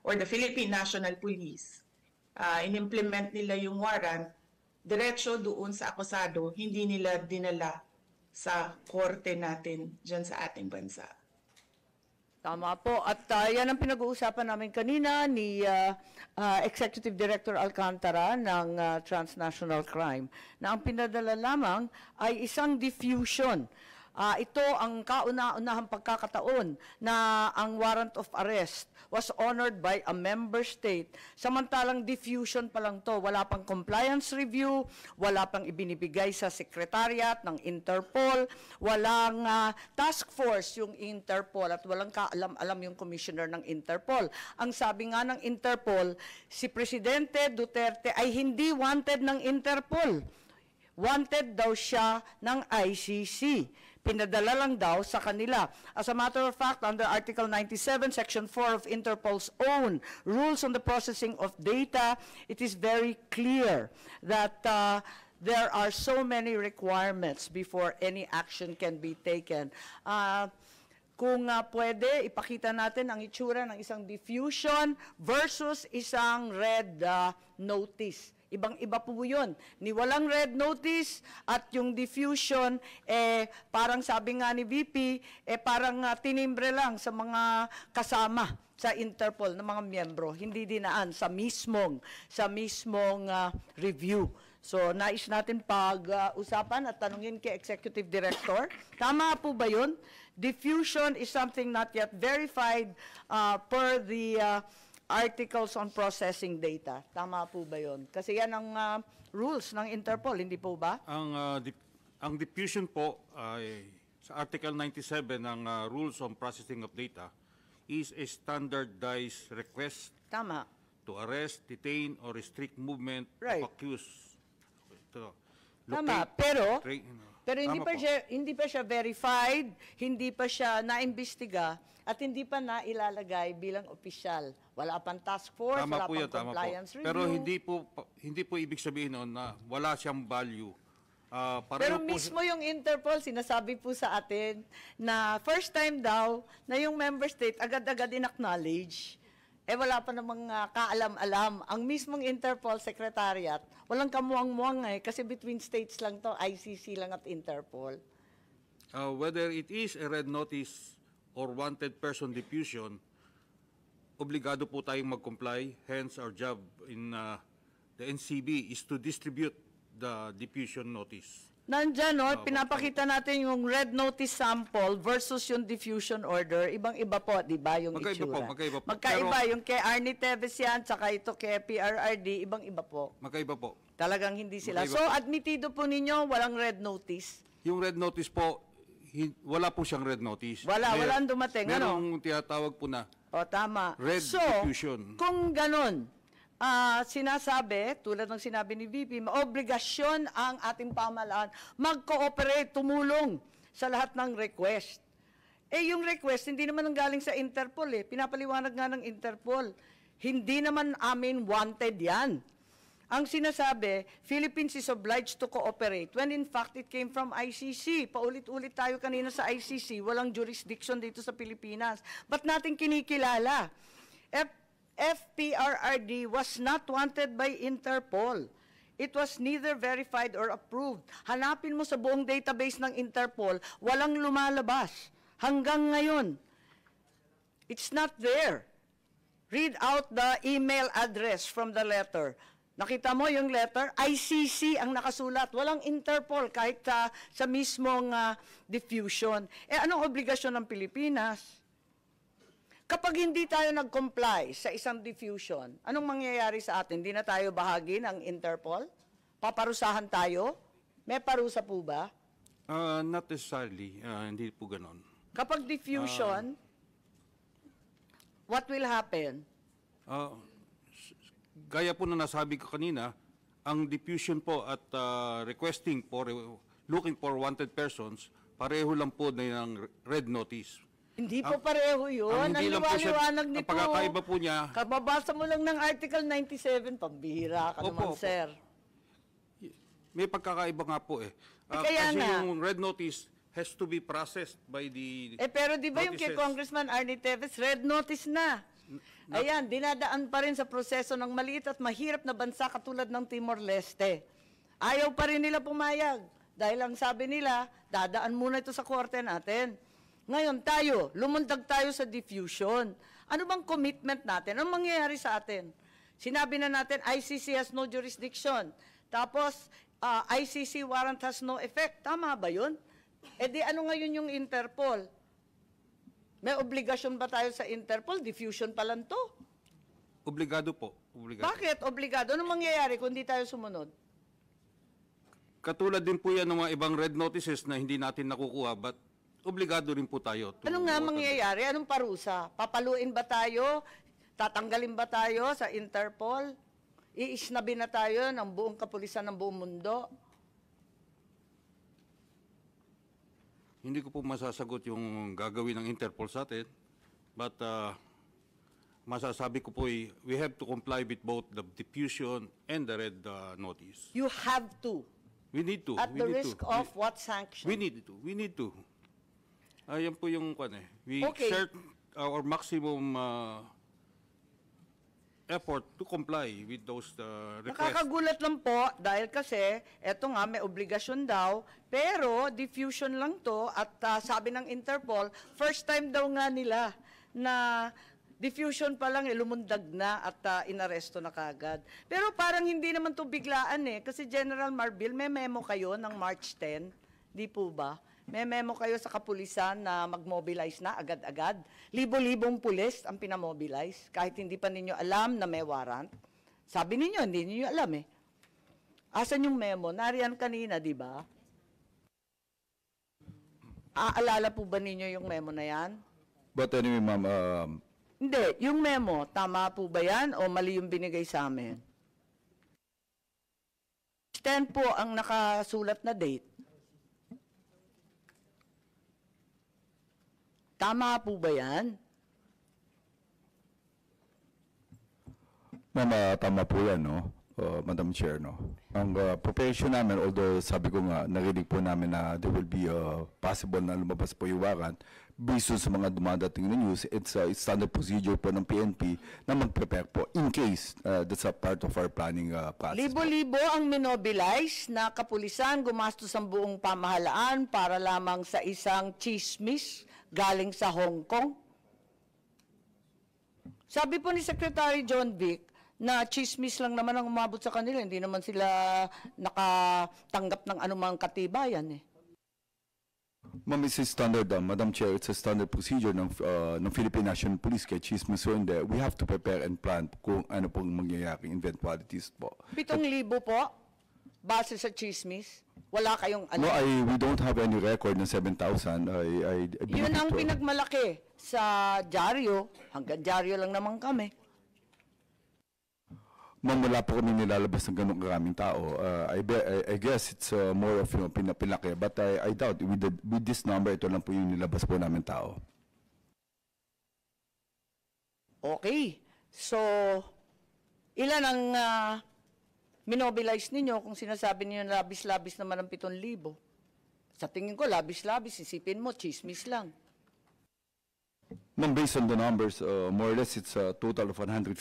or the Philippine National Police, in-implement nila yung warrant, diretso doon sa akusado, hindi nila dinala sa korte natin dyan sa ating bansa. Tama po. At yan ang pinag-uusapan namin kanina ni Executive Director Alcantara ng Transnational Crime na ang pinadala lamang ay isang diffusion. Ito ang kauna-unahang pagkakataon na ang warrant of arrest was honored by a member state. Samantalang diffusion pa lang to, wala pang compliance review, wala pang ibinibigay sa secretariat ng Interpol, walang task force yung Interpol at walang kaalam-alam yung commissioner ng Interpol. Ang sabi nga ng Interpol, si Presidente Duterte ay hindi wanted ng Interpol. Wanted daw siya ng ICC. Pinadala lang daw sa kanila. As a matter of fact, under Article 97, Section 4 of Interpol's own rules on the processing of data, it is very clear that there are so many requirements before any action can be taken. Kung pwede, ipakita natin ang itsura ng isang diffusion versus isang red notice. Ibang-iba po yun. Ni walang red notice at yung diffusion, parang sabi nga ni VP, parang tinimbre lang sa mga kasama sa Interpol ng mga miyembro. Hindi dinaan sa mismong review. So, nais natin pag-usapan at tanungin kay Executive Director. Tama po ba yun? Diffusion is something not yet verified per the articles on processing data. Tama po ba yun? Kasi yan ang rules ng Interpol, hindi po ba? Ang diffusion po ay sa Article 97 ng Rules on Processing of Data is a standardized request Tama. to arrest, detain, or restrict movement Right. of accused. Tama, pero hindi pa siya verified, hindi pa siya naimbestiga, at hindi pa nailalagay bilang opisyal. Wala pang task force, wala pang compliance review. Pero hindi po ibig sabihin noon na wala siyang value. Pero mismo yung Interpol, sinasabi po sa atin na first time daw na yung member state agad-agad in-acknowledge. Wala pa namang kaalam-alam. Ang mismong Interpol Secretariat, walang kamuang-muang kasi between states lang to, ICC lang at Interpol. Whether it is a red notice or wanted person diffusion, obligado po tayong mag-comply. Hence, our job in the NCB is to distribute the diffusion notice. Nandyan, pinapakita natin yung red notice sample versus yung diffusion order. Ibang-iba po, di ba, yung itsura? Magkaiba po. Magkaiba, yung kay Arnie Teves yan, tsaka ito kay PRRD, ibang-iba po. Magkaiba po. Talagang hindi sila. Magkaiba So, po. admitido po ninyo, walang red notice? Yung red notice po, wala po siyang red notice. Walang dumating. Merong tinatawag po na O, tama. red diffusion. Kung ganun, sinasabi, tulad ng sinabi ni VP, obligasyon ang ating pamahalaan mag-cooperate, tumulong sa lahat ng request. Yung request, hindi naman ang galing sa Interpol Pinapaliwanag nga ng Interpol. Hindi naman amin wanted yan. Ang sinasabi, Philippines is obliged to cooperate when in fact it came from ICC. Paulit-ulit tayo kanina sa ICC, walang jurisdiction dito sa Pilipinas. Ba't natin kinikilala? FPRRD was not wanted by Interpol. It was neither verified or approved. Hanapin mo sa buong database ng Interpol, walang lumalabas. Hanggang ngayon, it's not there. Read out the email address from the letter. Nakita mo yung letter? ICC ang nakasulat. Walang Interpol kahit sa mismong diffusion. Anong obligasyon ng Pilipinas? Kapag hindi tayo nag-comply sa isang diffusion, anong mangyayari sa atin? Hindi na tayo bahagi ng Interpol? Paparusahan tayo? May parusa po ba? Not necessarily. Hindi po ganon. Kapag diffusion, what will happen? Gaya po na nasabi ko kanina, ang diffusion po at requesting for looking for wanted persons, pareho lang po na ng red notice. Hindi po pareho yun. Ang liwanag nito. Ang pagkakaiba po niya. Kababasa mo lang ng Article 97, pambihira ka naman, sir. May pagkakaiba nga po kaya kasi nga, yung red notice has to be processed by the pero di ba yung kay notices. Congressman Arnie Teves, red notice na. Ayan, dinadaan pa rin sa proseso ng maliit at mahirap na bansa katulad ng Timor-Leste. Ayaw pa rin nila pumayag dahil ang sabi nila, dadaan muna ito sa korte natin. Ngayon tayo, lumundag tayo sa diffusion. Ano bang commitment natin? Anong mangyayari sa atin? Sinabi na natin, ICC has no jurisdiction. Tapos, ICC warrant has no effect. Tama ba yun? E di ano ngayon yung Interpol? May obligasyon ba tayo sa Interpol? Diffusion pa lang to. Obligado po. Obligado. Bakit obligado? Anong mangyayari kung di tayo sumunod? Katulad din po yan ng mga ibang red notices na hindi natin nakukuha, but obligado rin po tayo. Ano nga mangyayari? Anong parusa? Papaluin ba tayo? Tatanggalin ba tayo sa Interpol? Iisnabi na tayo ng buong kapulisan ng buong mundo? Hindi ko po masasagot yung gagawin ng Interpol sa atin, but masasabi ko po we have to comply with both the diffusion and the red notice. You have to. We need to. At we the need risk to. of what sanction? We need to. We need to. Ayan po yung kwan eh. We Okay. exert our maximum effort to comply with those requests. Nakakagulat lang po dahil kasi eto nga may obligasyon daw pero diffusion lang to at sabi ng Interpol first time daw nga nila na diffusion pa lang lumundag na at inaresto na kagad. Pero parang hindi naman to biglaan kasi General Marbil may memo kayo ng March 10, di po ba? May memo kayo sa kapulisan na mag-mobilize na agad-agad. Libo-libong pulis ang pinamobilize kahit hindi pa ninyo alam na may warrant. Sabi ninyo, hindi ninyo alam Asan yung memo? Nariyan kanina, di ba? Aalala po ba ninyo yung memo na yan? But anyway, ma'am, Hindi, yung memo, tama po ba yan o mali yung binigay sa amin? 10 po ang nakasulat na date. Tama po ba yan? ma'am, tama po yan, no? Madam Chair, no? Ang preparation namin, although sabi ko nga, narinig po namin na there will be possible na lumabas po yung warrant, based on sa mga dumadating na news, it's standard procedure po ng PNP na mag-prepare po in case that's a part of our planning process. Libo-libo ang minobilize na kapulisan gumastos ang buong pamahalaan para lamang sa isang chismis galing sa Hong Kong. Sabi po ni Secretary John Vic na chismis lang naman ang umabot sa kanila, hindi naman sila nakatanggap ng anumang katibayan Ma'am, it's a standard, Madam Chair, it's a standard procedure ng Philippine National Police kaya chismis so hindi. We have to prepare and plan kung ano pong mangyayaring eventualities po. 7,000 po, base sa chismis. Wala kayong ano. No, we don't have any record ng 7,000. I believe Yun ang it, pinagmalaki sa dyaryo. Hanggang dyaryo lang naman kami. Ma'am, wala po kami nilalabas ng ganong karaming tao. I guess it's more of pinapilaki. But I doubt, with this number, ito lang po yung nilabas po namin tao. Okay. So, ilan ang minobilize ninyo kung sinasabi niyo labis-labis naman ang 7,000? Sa tingin ko, labis-labis. Isipin mo, chismis lang. Ma'am, based on the numbers, more or less, it's a total of 156.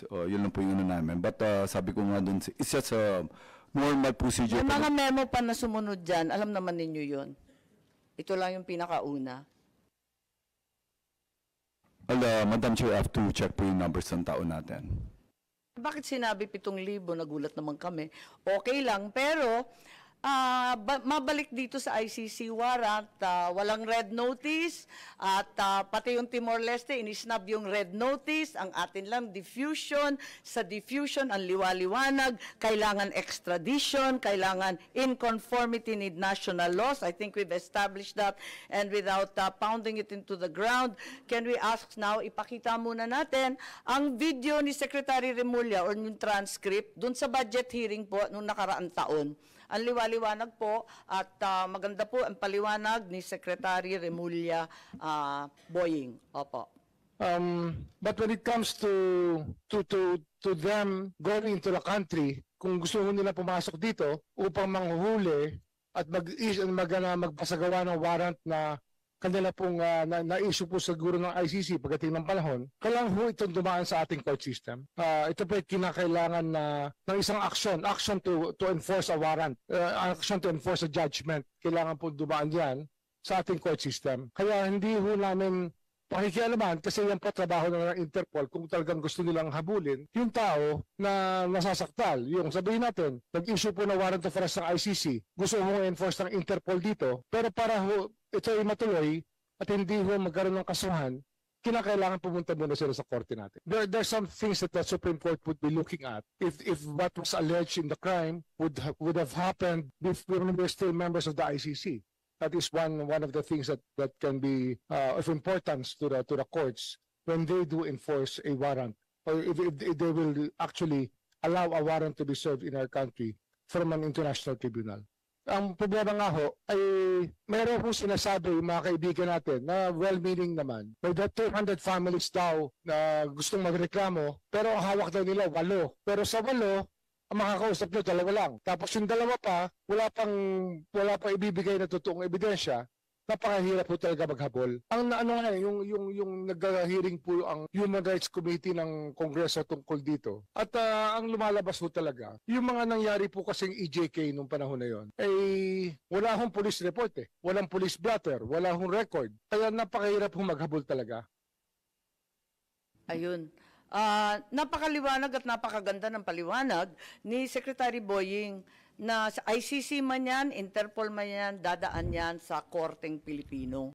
Yun lang po yung ano namin. But sabi ko nga dun, it's just a normal procedure. May mga memo pa na sumunod dyan, alam naman ninyo yun. Ito lang yung pinakauna. Madam Chair, I have to check po yung numbers ng tao natin. Bakit sinabi 7,000? Nagulat naman kami. Okay lang, pero mabalik dito sa ICC warrant, walang red notice at pati yung Timor-Leste, inisnab yung red notice, ang atin lang diffusion. Sa diffusion, ang liwaliwanag, kailangan extradition, kailangan in conformity with national laws. I think we've established that and without pounding it into the ground, can we ask now, ipakita muna natin ang video ni Secretary Remulla or yung transcript dun sa budget hearing po nung nakaraang taon. Ang liwaliwanag po at maganda po ang paliwanag ni Secretary Remulla Boying. Opo. But when it comes to them going into the country, kung gusto nila pumasok dito upang manghuhuli at magpasagawa ng warrant na kanila pong na-issue po siguro ng ICC pagdating ng panahon, kailangan po itong dumaan sa ating court system. Ito po ay kinakailangan ng isang action to enforce a warrant, action to enforce a judgment. Kailangan po dumaan yan sa ating court system. Kaya hindi ho namin pakikialaman kasi yan po trabaho na ng Interpol kung talagang gusto nilang habulin yung tao na nasasaktal. Yung sabihin natin, nag-issue po na warrant of arrest ng ICC, gusto mo enforce ng Interpol dito, pero para ho ito ay matuloy at hindi ho magkaroon ng kasuhan, kinakailangan pumunta muna sila sa korte natin. There's some things that the Supreme Court would be looking at if what was alleged in the crime would have happened before we're still members of the ICC. That is one of the things that can be of importance to the courts when they do enforce a warrant, or if they will actually allow a warrant to be served in our country from an international tribunal. Ang problema nga ho ay meron pong sinasabi yung mga kaibigan natin na well-meaning naman. May 200 families daw na gustong magreklamo pero ang hawak daw nila 8. Pero sa 8, ang makakausap nyo 2 lang. Tapos yung 2 pa, wala pa ibibigay na totoong ebidensya. Napakahirap po talaga maghabol. Ang yung nag-hearing po ang Human Rights Committee ng Kongreso tungkol dito. At ang lumalabas po talaga, yung mga nangyari po kasing EJK nung panahon na yon, ay wala hong police report eh. Walang police blotter, wala hong record. Kaya napakahirap po maghabol talaga. Ayun. Napakaliwanag at napakaganda ng paliwanag ni Secretary Boying na sa ICC man yan, Interpol man yan, dadaan yan sa Korteng Pilipino.